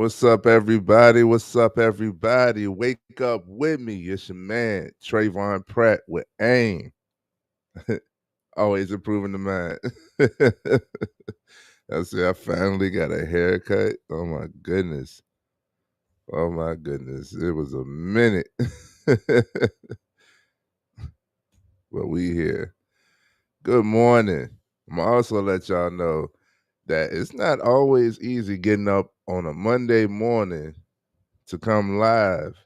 What's up, everybody? What's up, everybody? Wake up with me. It's your man, Trayvon Pratt with AIM. Always improving the mind. I said, I finally got a haircut. Oh, my goodness. Oh, my goodness. It was a minute. But we here. Good morning. I'm going to also let y'all know that it's not always easy getting up on a Monday morning to come live,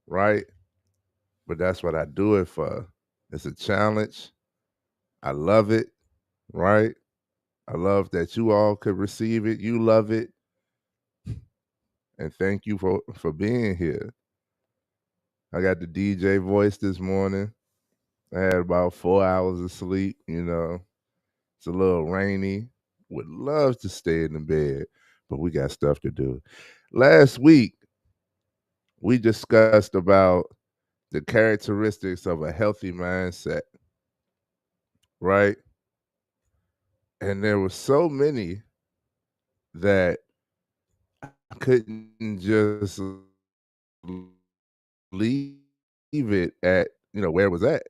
right? But that's what I do it for. It's a challenge. I love it, right? I love that you all could receive it. You love it. And thank you for being here. I got the DJ voice this morning. I had about 4 hours of sleep, It's a little rainy. Would love to stay in the bed, but we got stuff to do. Last week, we discussed about the characteristics of a healthy mindset, right? And there were so many that I couldn't just leave it at, where it was at.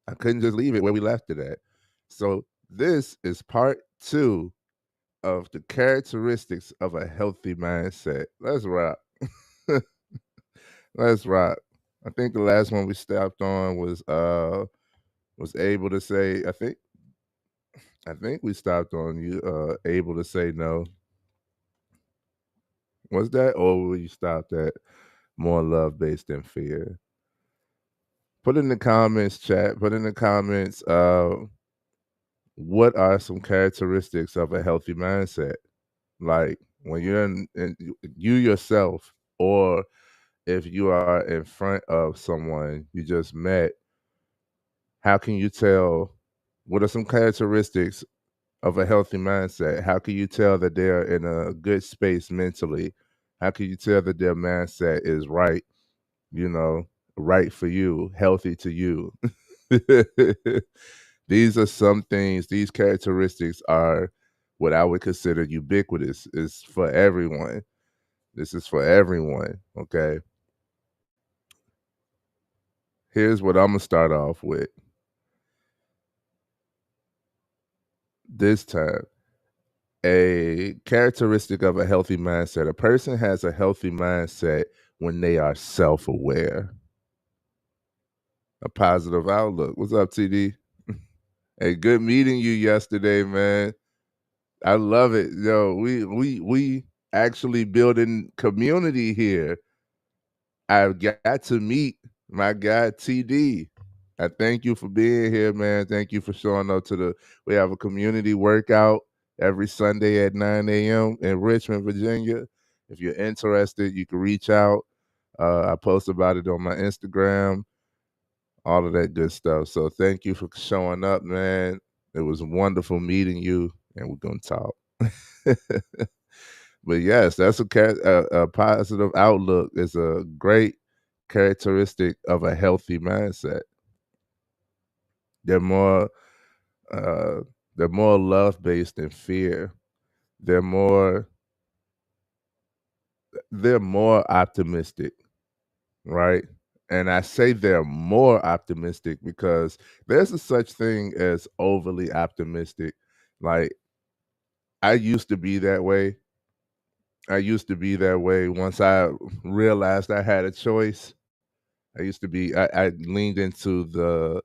I couldn't just leave it where we left it at. So this is part 2 of the characteristics of a healthy mindset. Let's rock. Let's rock. I think the last one we stopped on was able to say, I think we stopped on you able to say no. Was that, or we stopped at more love based than fear? Put in the comments, chat. Put in the comments, what are some characteristics of a healthy mindset? Like when you're in you yourself, or if you are in front of someone you just met, how can you tell what are some characteristics of a healthy mindset? How can you tell that they're in a good space mentally? How can you tell that their mindset is right, you know, right for you, healthy to you? These are some things, these characteristics are what I would consider ubiquitous. It's for everyone. This is for everyone, okay? Here's what I'm going to start off with this time. A characteristic of a healthy mindset. A person has a healthy mindset when they are self-aware. A positive outlook. What's up, TD? Hey, good meeting you yesterday, man. I love it. Yo, we actually building community here. I got to meet my guy TD. I thank you for being here, man. Thank you for showing up to we have a community workout every Sunday at 9 a.m. in Richmond, Virginia. If you're interested, you can reach out. I post about it on my Instagram, all of that good stuff. So thank you for showing up, man. It was wonderful meeting you, and we're going to talk. But yes, that's a positive outlook. Is a great characteristic of a healthy mindset. They're more uh, they're more love based than fear. They're more they're more optimistic, right? And I say they're more optimistic because there's a such thing as overly optimistic. Like I used to be that way. I used to be that way once I realized I had a choice. I leaned into the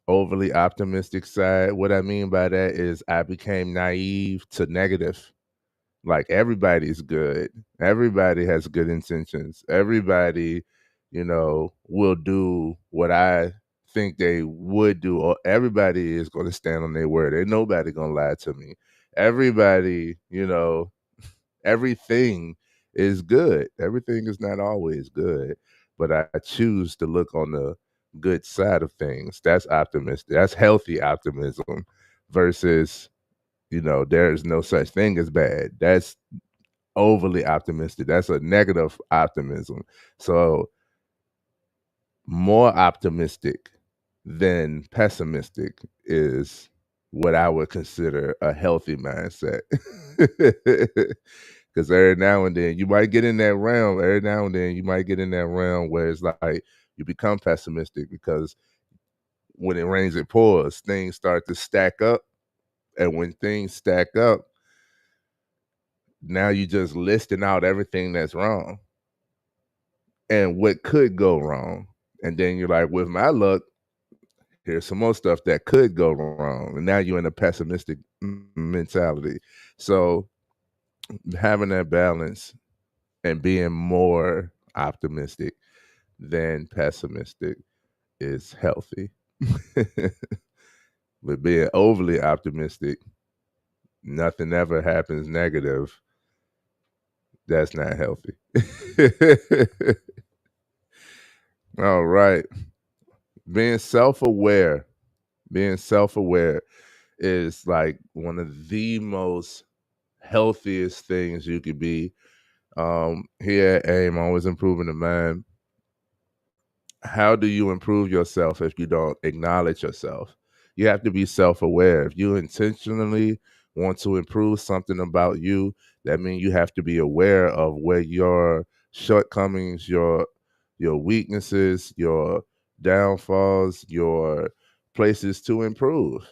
overly optimistic side. What I mean by that is I became naive to negative. Like everybody's good. Everybody has good intentions. Everybody, will do what I think they would do. Or everybody is going to stand on their word. Ain't nobody going to lie to me. Everybody, everything is good. Everything is not always good, but I choose to look on the good side of things. That's optimistic. That's healthy optimism versus, there is no such thing as bad. That's overly optimistic. That's a negative optimism. So more optimistic than pessimistic is what I would consider a healthy mindset. Because every now and then you might get in that realm. Every now and then you might get in that realm where it's like you become pessimistic because when it rains, it pours. Things start to stack up, and when things stack up, now you just listing out everything that's wrong and what could go wrong. And then you're like, with my luck, here's some more stuff that could go wrong. And now you're in a pessimistic mentality. So having that balance and being more optimistic than pessimistic is healthy. But being overly optimistic, nothing ever happens negative. That's not healthy. All right. Being self-aware. Being self-aware is like one of the most healthiest things you could be. Here at AIM, always improving the mind. How do you improve yourself if you don't acknowledge yourself? You have to be self-aware. If you intentionally want to improve something about you, that means you have to be aware of where your shortcomings, your weaknesses, your downfalls, your places to improve.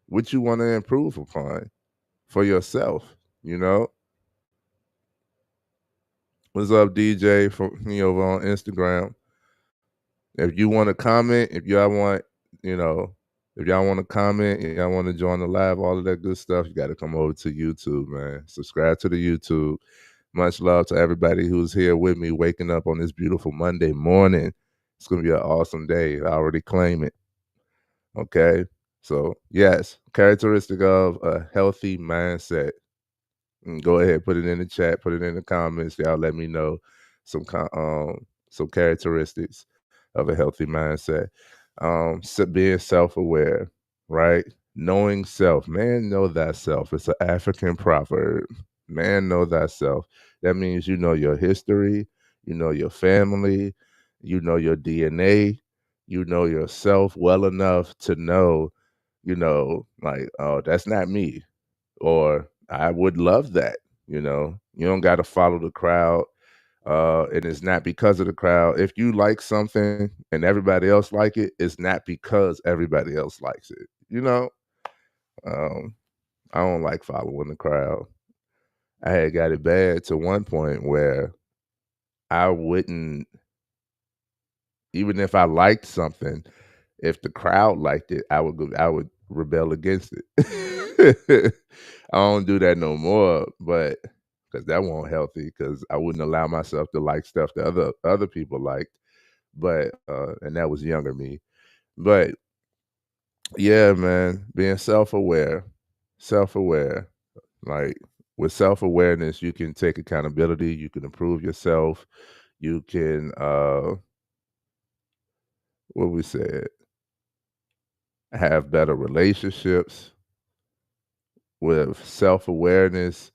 What you want to improve upon for yourself, you know? What's up, DJ, from me over on Instagram? If you want to comment, if y'all want, you know, if y'all want to comment, if y'all want to join the live, all of that good stuff, you got to come over to YouTube, man. Subscribe to the YouTube. Much love to everybody who's here with me, waking up on this beautiful Monday morning. It's going to be an awesome day. I already claim it. Okay. So, yes, characteristic of a healthy mindset. Go ahead, put it in the chat, put it in the comments. Y'all let me know some characteristics of a healthy mindset. So being self-aware, right? Knowing self. Man, know thyself. It's an African proverb. Man, know thyself. That means you know your history, you know your family, you know your DNA, you know yourself well enough to know, like, oh, that's not me, or I would love that. You don't got to follow the crowd. And it's not because of the crowd. If you like something and everybody else like it, it's not because everybody else likes it. Um, I don't like following the crowd. I had got it bad to one point where I wouldn't, even if I liked something, if the crowd liked it, I would rebel against it. I don't do that no more, but because that won't healthy. Because I wouldn't allow myself to like stuff that other people liked, but and that was younger me. But yeah, man, being self-aware, like with self-awareness, you can take accountability, you can improve yourself, you can what we said, have better relationships. With self-awareness,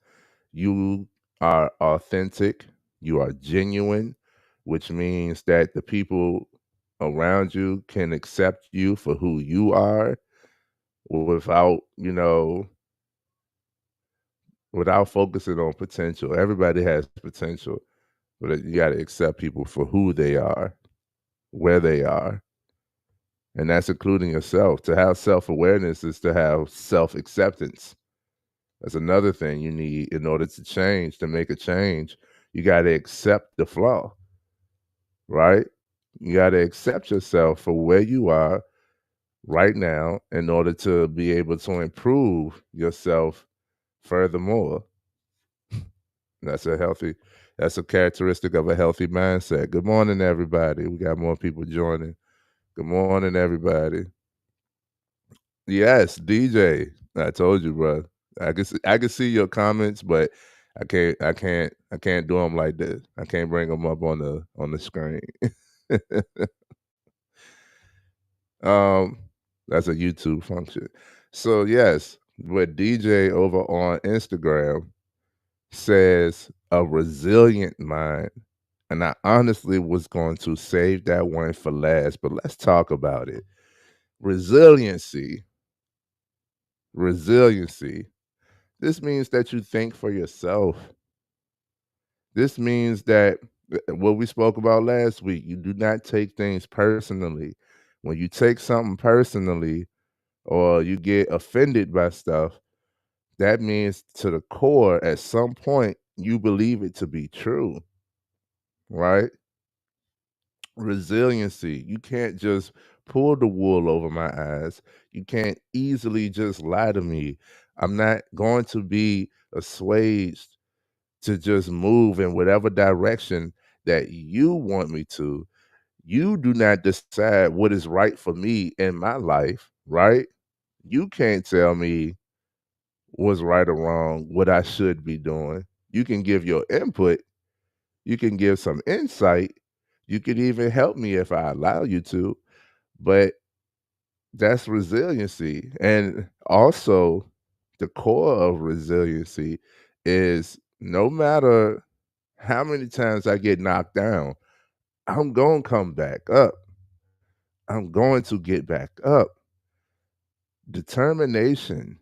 you are authentic, you are genuine, which means that the people around you can accept you for who you are without, without focusing on potential. Everybody has potential, but you got to accept people for who they are, where they are. And that's including yourself. To have self-awareness is to have self-acceptance. That's another thing you need in order to change, to make a change. You got to accept the flaw, right? You got to accept yourself for where you are right now in order to be able to improve yourself furthermore. That's that's a characteristic of a healthy mindset. Good morning, everybody. We got more people joining. Good morning, everybody. Yes, DJ. I told you, bro. I can see your comments, but I can't do them like this. I can't bring them up on the screen. um, that's a YouTube function. So yes, what DJ over on Instagram says, a resilient mind. And I honestly was going to save that one for last, but let's talk about it. Resiliency. Resiliency. This means that you think for yourself. This means that what we spoke about last week, you do not take things personally. When you take something personally or you get offended by stuff, that means to the core, at some point, you believe it to be true, right? Resiliency. You can't just pull the wool over my eyes. You can't easily just lie to me. I'm not going to be assuaged to just move in whatever direction that you want me to. You do not decide what is right for me in my life, right? You can't tell me what's right or wrong, what I should be doing. You can give your input, you can give some insight, you can even help me if I allow you to, but that's resiliency. And also, the core of resiliency is no matter how many times I get knocked down, I'm going to come back up. I'm going to get back up. Determination,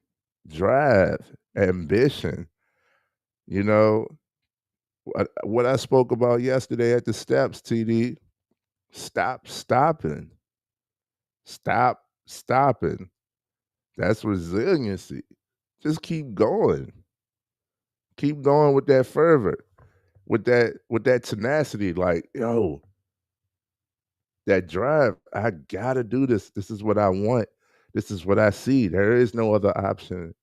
drive, ambition, you know, what I spoke about yesterday at the steps, TD, stop stopping. Stop stopping. That's resiliency. Just keep going. Keep going with that fervor, with that tenacity, like, yo, that drive, I gotta do this. This is what I want. This is what I see. There is no other option,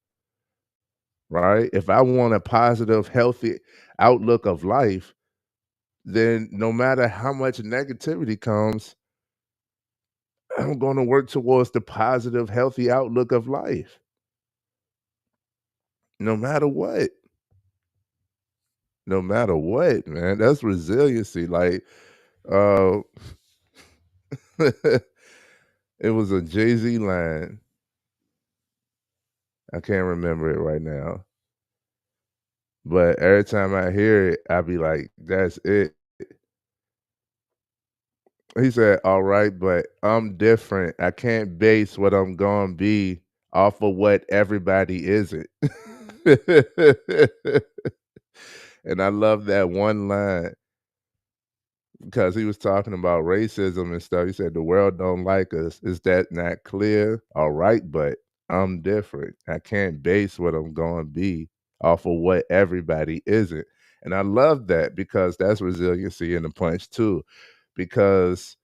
right? If I want a positive, healthy outlook of life, then no matter how much negativity comes, I'm going to work towards the positive, healthy outlook of life, no matter what. No matter what, man. That's resiliency. Like, uh, it was a Jay Z line. I can't remember it right now, but every time I hear it, I be like, "That's it." He said, "All right, but I'm different. I can't base what I'm gonna be off of what everybody isn't." And I love that one line because he was talking about racism and stuff. He said, "The world don't like us. Is that not clear? All right, but I'm different. I can't base what I'm gonna be off of what everybody isn't." And I love that because that's resiliency in the punch too. Because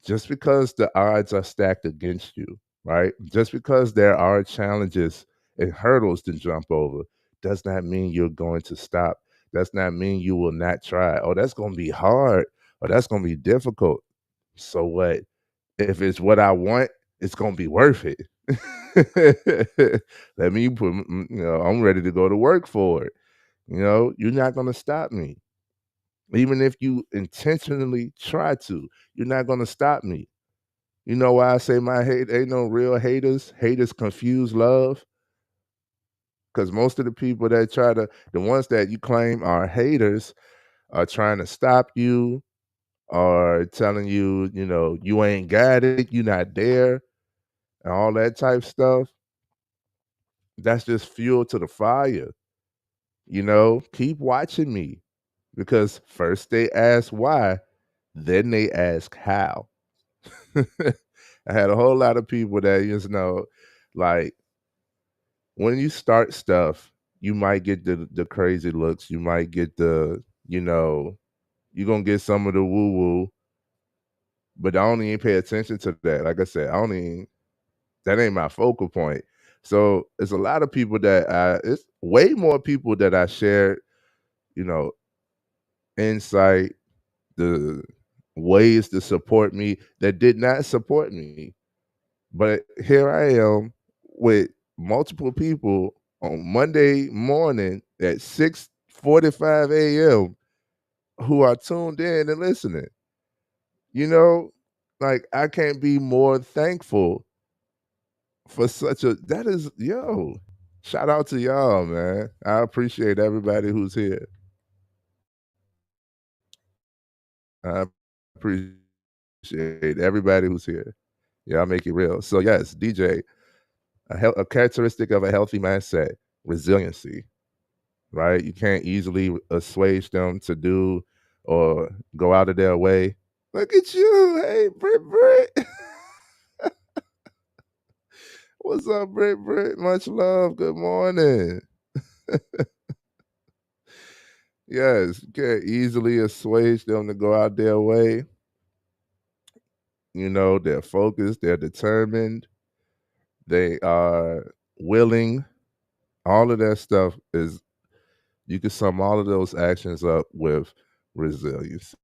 just because the odds are stacked against you, right? Just because there are challenges and hurdles to jump over does not mean you're going to stop. Does not mean you will not try. Oh, that's going to be hard or that's going to be difficult. So what? If it's what I want, it's going to be worth it. Let me put, I'm ready to go to work for it. You're not going to stop me. Even if you intentionally try to, you're not going to stop me. You know why I say my hate ain't no real haters? Haters confuse love. Because most of the people that the ones that you claim are haters are trying to stop you or telling you, you ain't got it, you not there, and all that type stuff. That's just fuel to the fire. Keep watching me because first they ask why, then they ask how. I had a whole lot of people that, like, when you start stuff, you might get the crazy looks. You might get you're gonna get some of the woo woo, but I don't even pay attention to that. Like I said, I don't even that ain't my focal point. So it's a lot of people it's way more people that I shared, you know, insight, the ways to support me that did not support me. But here I am with multiple people on Monday morning at 6:45 a.m. who are tuned in and listening. You know, like I can't be more thankful for that is shout out to y'all, man. I appreciate everybody who's here. I appreciate everybody who's here. Y'all make it real. So yes, DJ, a characteristic of a healthy mindset, resiliency. right? You can't easily assuage them to do or go out of their way. Look at you. Hey, Brit. What's up, Brit? Much love. Good morning. Yes, you can't easily assuage them to go out their way. You know, they're focused, they're determined, they are willing. All of that stuff is, you can sum all of those actions up with resilience.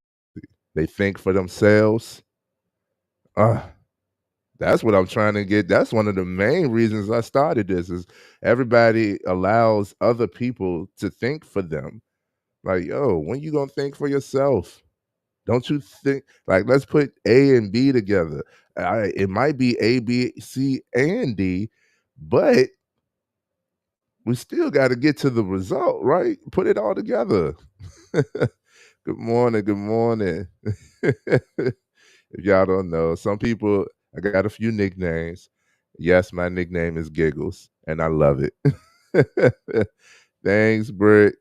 They think for themselves. Uh, that's what I'm trying to get. That's one of the main reasons I started this is everybody allows other people to think for them. Like, yo, when you gonna think for yourself? Don't you think, like, let's put A and B together. It might be A, B, C, and D, but we still got to get to the result, right? Put it all together. Good morning. Good morning. If y'all don't know, some people, I got a few nicknames. Yes, my nickname is Giggles, and I love it. Thanks, Britt.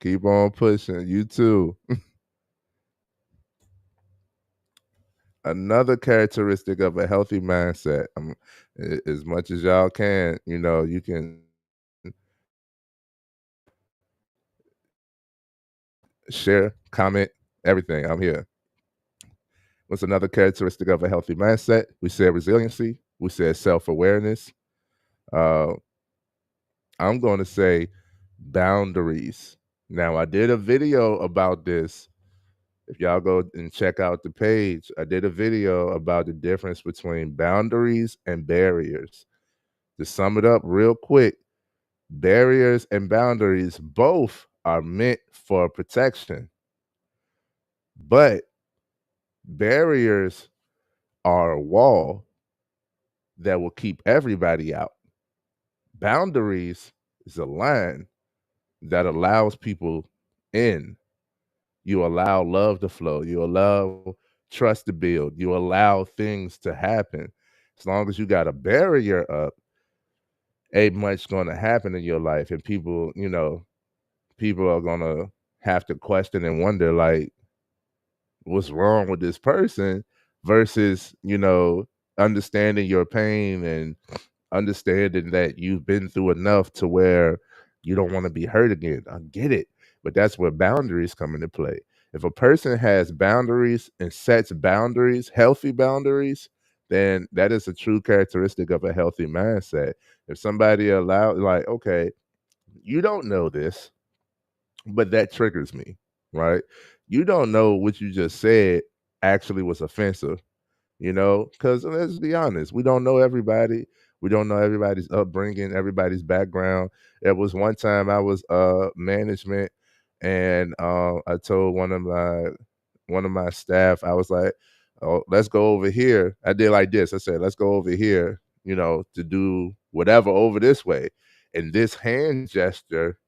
Keep on pushing. You too. Another characteristic of a healthy mindset, as much as y'all can, you can share, comment, everything. I'm here. What's another characteristic of a healthy mindset? We said resiliency. We said self-awareness. Uh, I'm going to say boundaries. Now, I did a video about this. If y'all go and check out the page, I did a video about the difference between boundaries and barriers. To sum it up real quick, barriers and boundaries both are meant for protection, but barriers are a wall that will keep everybody out. Boundaries is a line that allows people in. You allow love to flow. You allow trust to build. You allow things to happen. As long as you got a barrier up, ain't much going to happen in your life. And people are going to have to question and wonder, like, what's wrong with this person versus, understanding your pain and understanding that you've been through enough to where you don't want to be hurt again. I get it. But that's where boundaries come into play. If a person has boundaries and sets boundaries, healthy boundaries, then that is a true characteristic of a healthy mindset. If somebody allows, like, okay, you don't know this, but that triggers me, right? You don't know what you just said actually was offensive, because let's be honest, we don't know everybody. We don't know everybody's upbringing, everybody's background. There was one time I was management, and I told one of my staff, I was like, "Oh, let's go over here." I did like this. I said, "Let's go over here," to do whatever over this way. And this hand gesture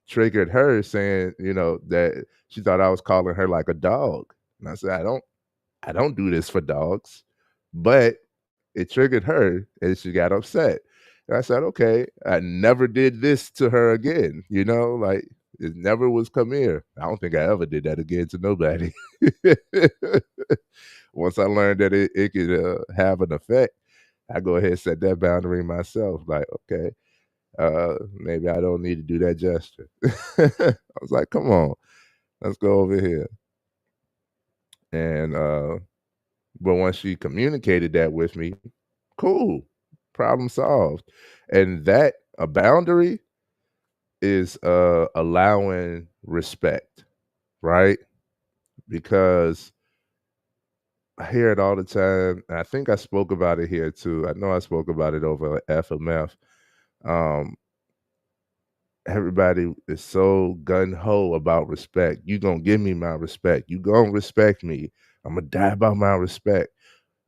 triggered her, saying, that she thought I was calling her like a dog. And I said, I don't do this for dogs. But it triggered her and she got upset. And I said, okay, I never did this to her again. Like, it never was come here. I don't think I ever did that again to nobody. Once I learned that it could have an effect, I go ahead and set that boundary myself. Like, okay, maybe I don't need to do that gesture. I was like, come on, let's go over here. And but once she communicated that with me, cool, problem solved. And that a boundary is allowing respect, right? Because I hear it all the time. And I think I spoke about it here too. I know I spoke about it over FMF. Um, Everybody is so gun ho about respect. You gonna give me my respect. You gonna respect me. I'm gonna die by my respect.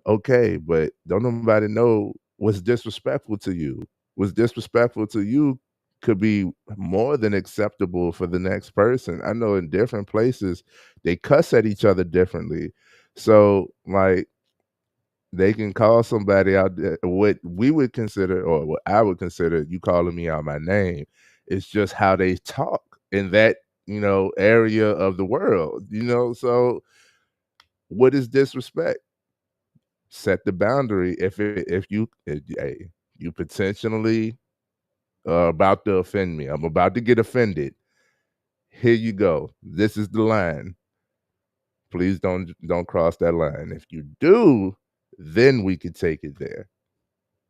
Okay, but don't nobody know what's disrespectful to you. What's disrespectful to you could be more than acceptable for the next person. I know in different places they cuss at each other differently. So, like, they can call somebody out there what we would consider or what I would consider you calling me out my name. It's just how they talk in that, area of the world. So what is disrespect? Set the boundary. If hey, you potentially about to offend me. I'm about to get offended. Here you go. This is the line. Please don't cross that line. If you do, then we could take it there.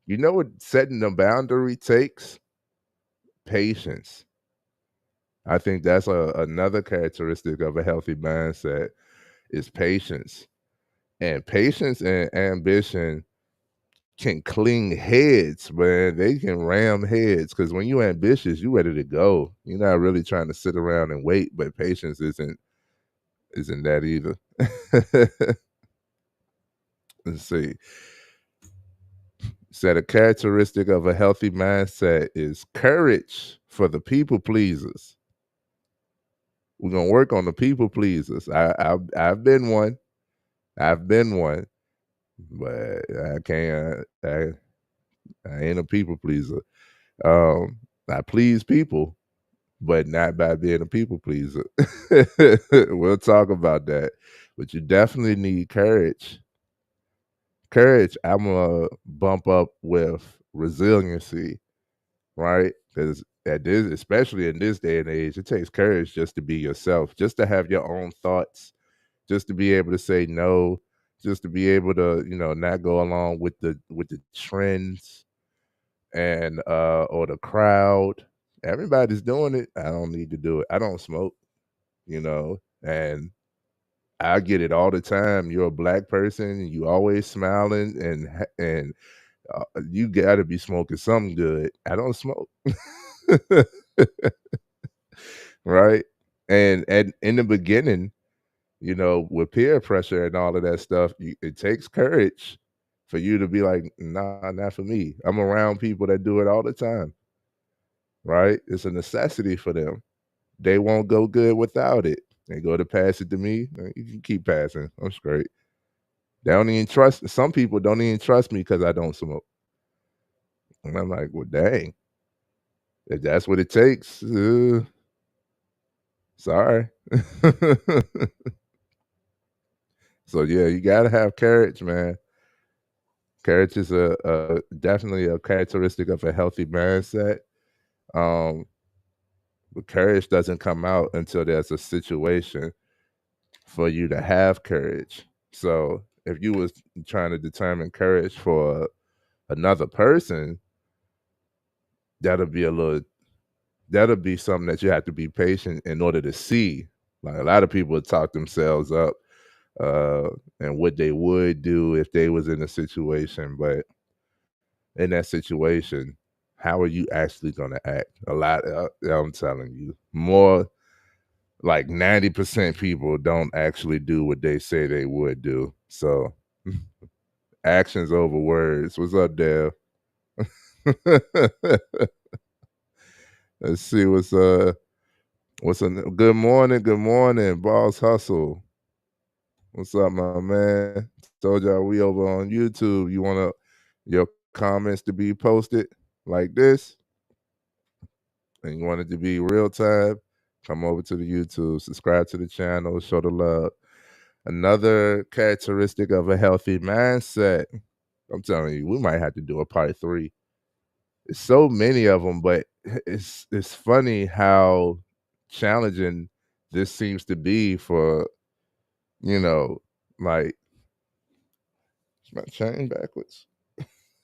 You know what setting the boundary takes? Patience. I think that's another characteristic of a healthy mindset is patience. And patience and ambition can cling heads, man. They can ram heads because when you're ambitious, you ready to go. You're not really trying to sit around and wait, but patience isn't that either. Let's see. Said a characteristic of a healthy mindset is courage for the people pleasers. We're gonna work on the people pleasers. I've been one. I've been one, but I can't. I ain't a people pleaser. I please people, but not by being a people pleaser. We'll talk about that, but you definitely need courage. Courage. I'm gonna bump up with resiliency, right? Because at this, especially in this day and age, it takes courage just to be yourself, just to have your own thoughts, just to be able to say no, just to be able to, not go along with the trends and or the crowd. Everybody's doing it. I don't need to do it. I don't smoke, and I get it all the time. You're a black person, you always smiling and you got to be smoking something good. I don't smoke. Right? And in the beginning, with peer pressure and all of that stuff, it takes courage for you to be like, nah, not for me. I'm around people that do it all the time, right? It's a necessity for them. They won't go good without it. They go to pass it to me. You can keep passing. I'm straight. They don't even trust. Some people don't even trust me because I don't smoke. And I'm like, well, dang, if that's what it takes, sorry. So yeah, you gotta have courage, man. Courage is a definitely a characteristic of a healthy mindset. Um, but courage doesn't come out until there's a situation for you to have courage. So if you was trying to determine courage for another person, that'll be a little that'll be something that you have to be patient in order to see. Like a lot of people talk themselves up uh and what they would do if they was in a situation, but in that situation, how are you actually going to act? A lot, I'm telling you, more like 90% people don't actually do what they say they would do. So, actions over words. What's up, Dale? Let's see what's good morning, boss hustle. What's up, my man? Told y'all we over on YouTube. You wanna your comments to be posted like this? And you want it to be real time, come over to the YouTube, subscribe to the channel, show the love. Another characteristic of a healthy mindset. I'm telling you, we might have to do a part 3. It's so many of them, but it's funny how challenging this seems to be for, you know, like is my chain backwards?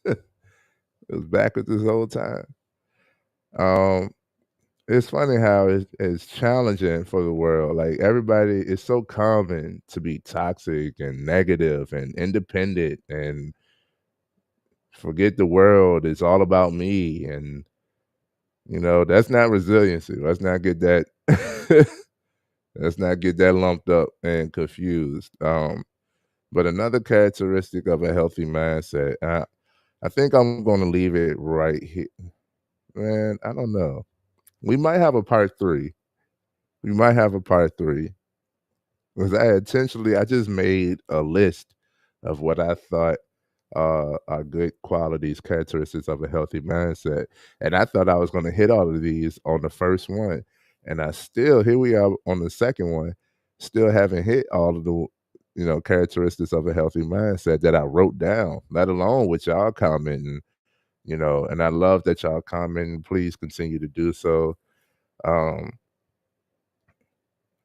It was backwards this whole time. Um, It's funny how it's challenging for the world. Like everybody, it's so common to be toxic and negative and independent and forget the world. It's all about me. And that's not resiliency. Let's not get that let's not get that lumped up and confused. But another characteristic of a healthy mindset, I think I'm gonna leave it right here. Man, I don't know. We might have a part 3. We might have a part 3. Because I just made a list of what I thought. are good qualities, characteristics of a healthy mindset. And I thought I was going to hit all of these on the first one, and I still here we are on the second one, still haven't hit all of the characteristics of a healthy mindset that I wrote down, let alone with y'all commenting. And I love that y'all comment. Please continue to do so. Um,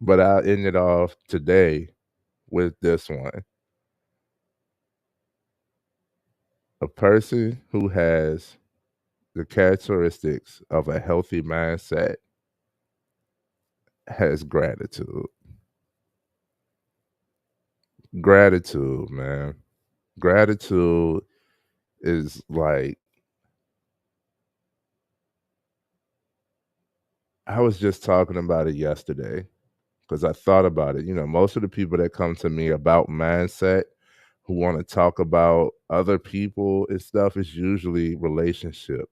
but I'll end it off today with this one. A person who has the characteristics of a healthy mindset has gratitude. Gratitude, man. Gratitude is like, I was just talking about it yesterday because I thought about it. Most of the people that come to me about mindset who want to talk about other people and stuff is usually relationship.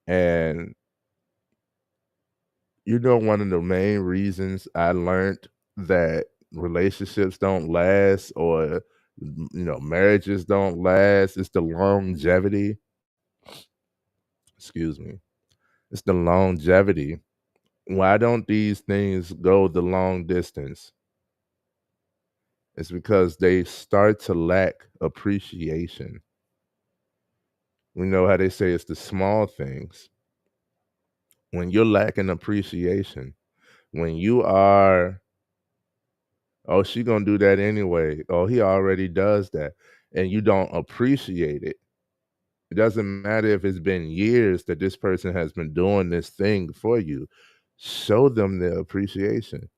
And one of the main reasons I learned that relationships don't last, or marriages don't last, is the longevity. Excuse me. It's the longevity. Why don't these things go the long distance? It's because they start to lack appreciation. We know how they say it's the small things. When you're lacking appreciation, when you are, oh, she gonna do that anyway. Oh, he already does that. And you don't appreciate it. It doesn't matter if it's been years that this person has been doing this thing for you. Show them the appreciation.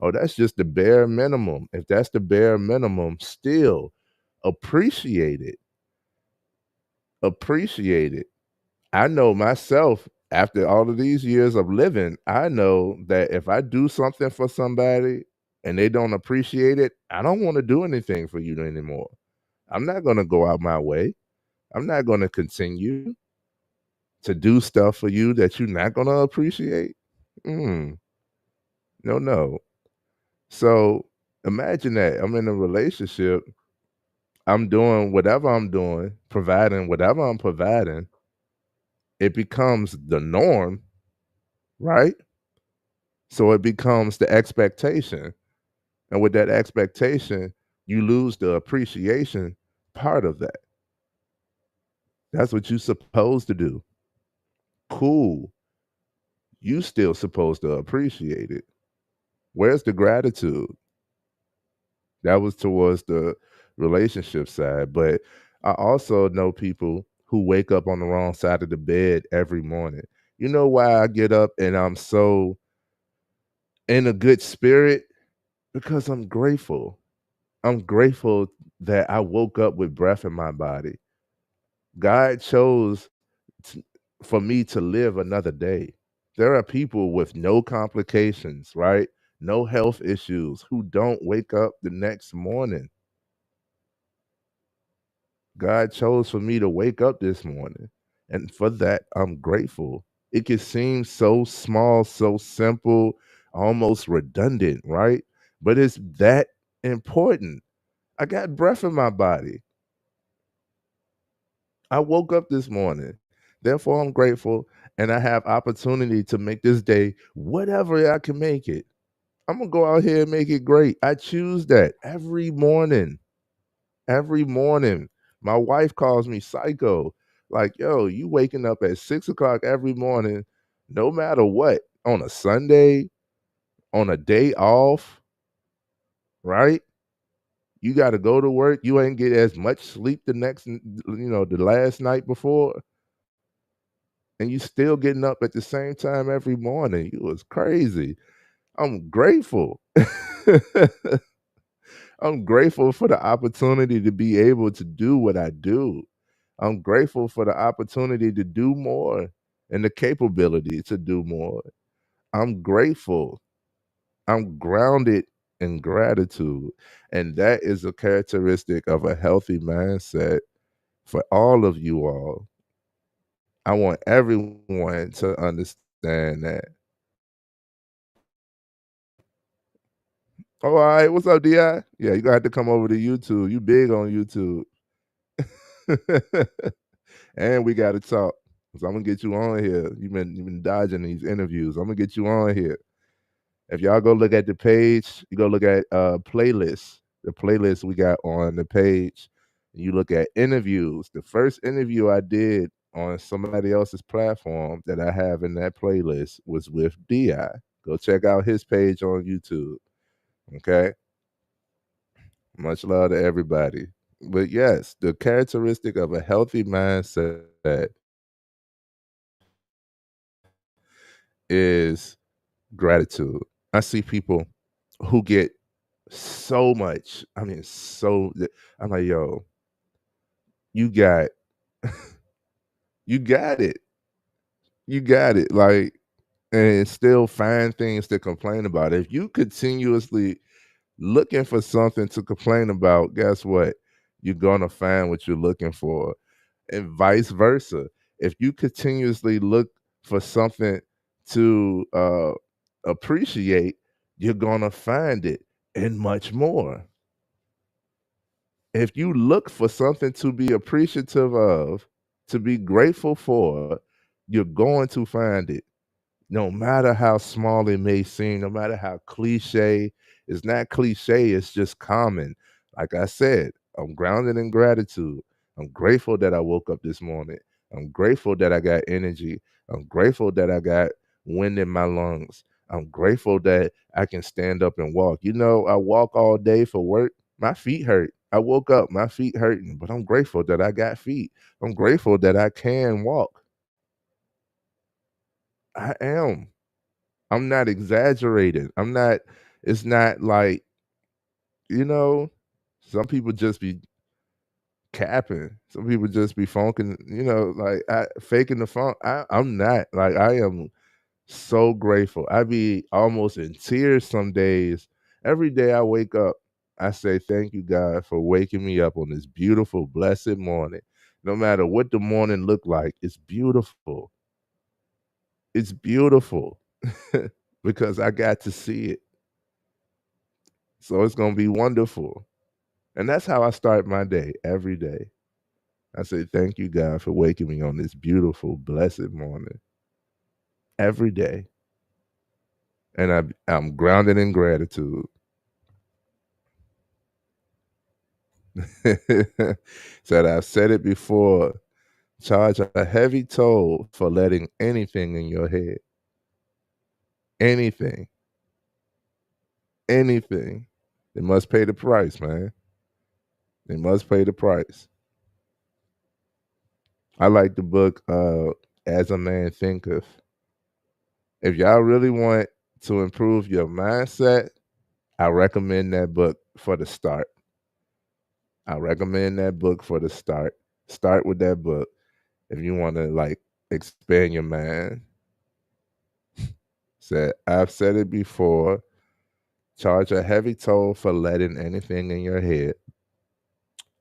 Oh, that's just the bare minimum. If that's the bare minimum, still appreciate it. Appreciate it. I know myself, after all of these years of living, I know that if I do something for somebody and they don't appreciate it, I don't want to do anything for you anymore. I'm not going to go out my way. I'm not going to continue to do stuff for you that you're not going to appreciate. Mm, no, no. So imagine that I'm in a relationship. I'm doing whatever I'm doing, providing whatever I'm providing. It becomes the norm, right? So it becomes the expectation. And with that expectation, you lose the appreciation part of that. That's what you're supposed to do. Cool. You still supposed to appreciate it. Where's the gratitude? That was towards the relationship side. But I also know people who wake up on the wrong side of the bed every morning. You know why I get up and I'm so in a good spirit? Because I'm grateful. I'm grateful that I woke up with breath in my body. God chose t- for me to live another day. There are people with no complications, right? No health issues who don't wake up the next morning. God chose for me to wake up this morning. And for that, I'm grateful. It can seem so small, so simple, almost redundant, right? But it's that important. I got breath in my body. I woke up this morning. Therefore, I'm grateful and I have opportunity to make this day whatever I can make it. I'm gonna go out here and make it great. I choose that every morning. Every morning. My wife calls me psycho. Like, yo, you waking up at 6 o'clock every morning, no matter what, on a Sunday, on a day off, right? You got to go to work. You ain't get as much sleep the last night before, and you still getting up at the same time every morning. You was crazy. I'm grateful. I'm grateful for the opportunity to be able to do what I do. I'm grateful for the opportunity to do more and the capability to do more. I'm grateful. I'm grounded in gratitude. And that is a characteristic of a healthy mindset for all of you all. I want everyone to understand that. Oh, all right. What's up, Di? Yeah, you gonna have to come over to YouTube. You big on YouTube. And we got to talk. So I'm gonna get you on here. You've been dodging these interviews. I'm gonna get you on here. If y'all go look at the page, you go look at playlists. The playlist we got on the page. You look at interviews. The first interview I did on somebody else's platform that I have in that playlist was with Di. Go check out his page on YouTube. Okay. Much love to everybody. But yes, the characteristic of a healthy mindset is gratitude. I see people who get so much. I mean, I'm like, yo, you got you got it. You got it. Like, and still find things to complain about. If you continuously looking for something to complain about, guess what? You're gonna find what you're looking for. And vice versa. If you continuously look for something to appreciate, you're gonna find it and much more. If you look for something to be appreciative of, to be grateful for, you're going to find it. No matter how small it may seem, no matter how cliche, it's not cliche, it's just common. Like I said, I'm grounded in gratitude. I'm grateful that I woke up this morning. I'm grateful that I got energy. I'm grateful that I got wind in my lungs. I'm grateful that I can stand up and walk. You know, I walk all day for work. My feet hurt. I woke up, my feet hurting, but I'm grateful that I got feet. I'm grateful that I can walk. I am. I'm not exaggerating. It's not like, you know, some people just be capping. Some people just be funking, like faking the funk. I'm not. Like I am so grateful. I be almost in tears some days. Every day I wake up, I say, thank you, God, for waking me up on this beautiful, blessed morning. No matter what the morning look like, it's beautiful. It's beautiful because I got to see it. So it's gonna be wonderful. And that's how I start my day every day. I say, thank you, God, for waking me on this beautiful, blessed morning every day. And I'm grounded in gratitude. Said I've said it before. Charge a heavy toll for letting anything in your head. Anything. Anything. They must pay the price, man. They must pay the price. I like the book As a Man Thinketh. If y'all really want to improve your mindset, I recommend that book for the start. I recommend that book for the start. Start with that book if you want to like expand your mind. Said I've said it before. Charge a heavy toll for letting anything in your head,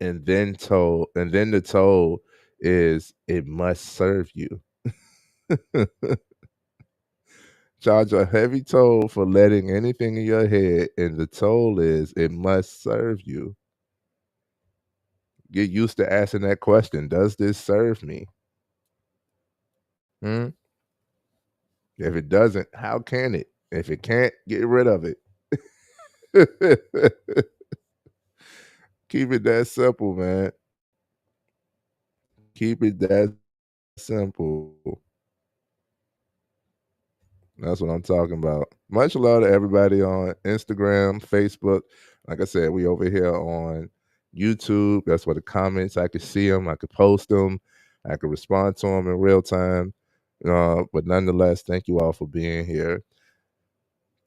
and then the toll is it must serve you. Charge a heavy toll for letting anything in your head, and the toll is it must serve you. Get used to asking that question. Does this serve me? Hmm? If it doesn't, how can it? If it can't, get rid of it. Keep it that simple, man. Keep it that simple. That's what I'm talking about. Much love to everybody on Instagram, Facebook. Like I said, we over here on YouTube. That's where the comments, I could see them, I could post them, I could respond to them in real time. But nonetheless, thank you all for being here.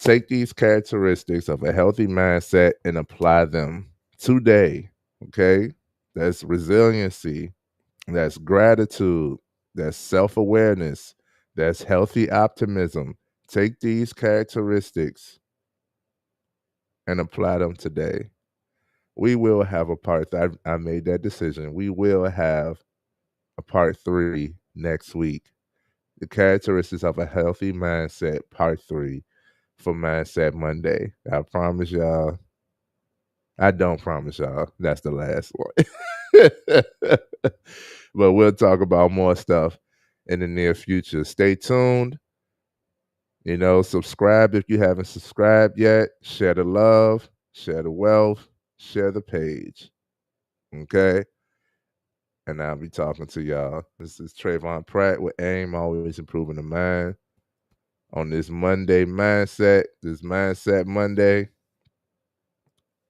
Take these characteristics of a healthy mindset and apply them today. Okay? That's resiliency, that's gratitude, that's self awareness, that's healthy optimism. Take these characteristics and apply them today. We will have a part. I made that decision. We will have a part 3 next week. The characteristics of a healthy mindset, part 3 for Mindset Monday. I promise y'all. I don't promise y'all. That's the last one. But we'll talk about more stuff in the near future. Stay tuned. Subscribe if you haven't subscribed yet. Share the love, share the wealth, share the page. Okay? And I'll be talking to y'all. This is Trayvon Pratt with AIM, always improving the mind. On this Monday mindset, this Mindset Monday.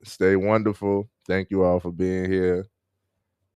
Stay wonderful. Thank you all for being here.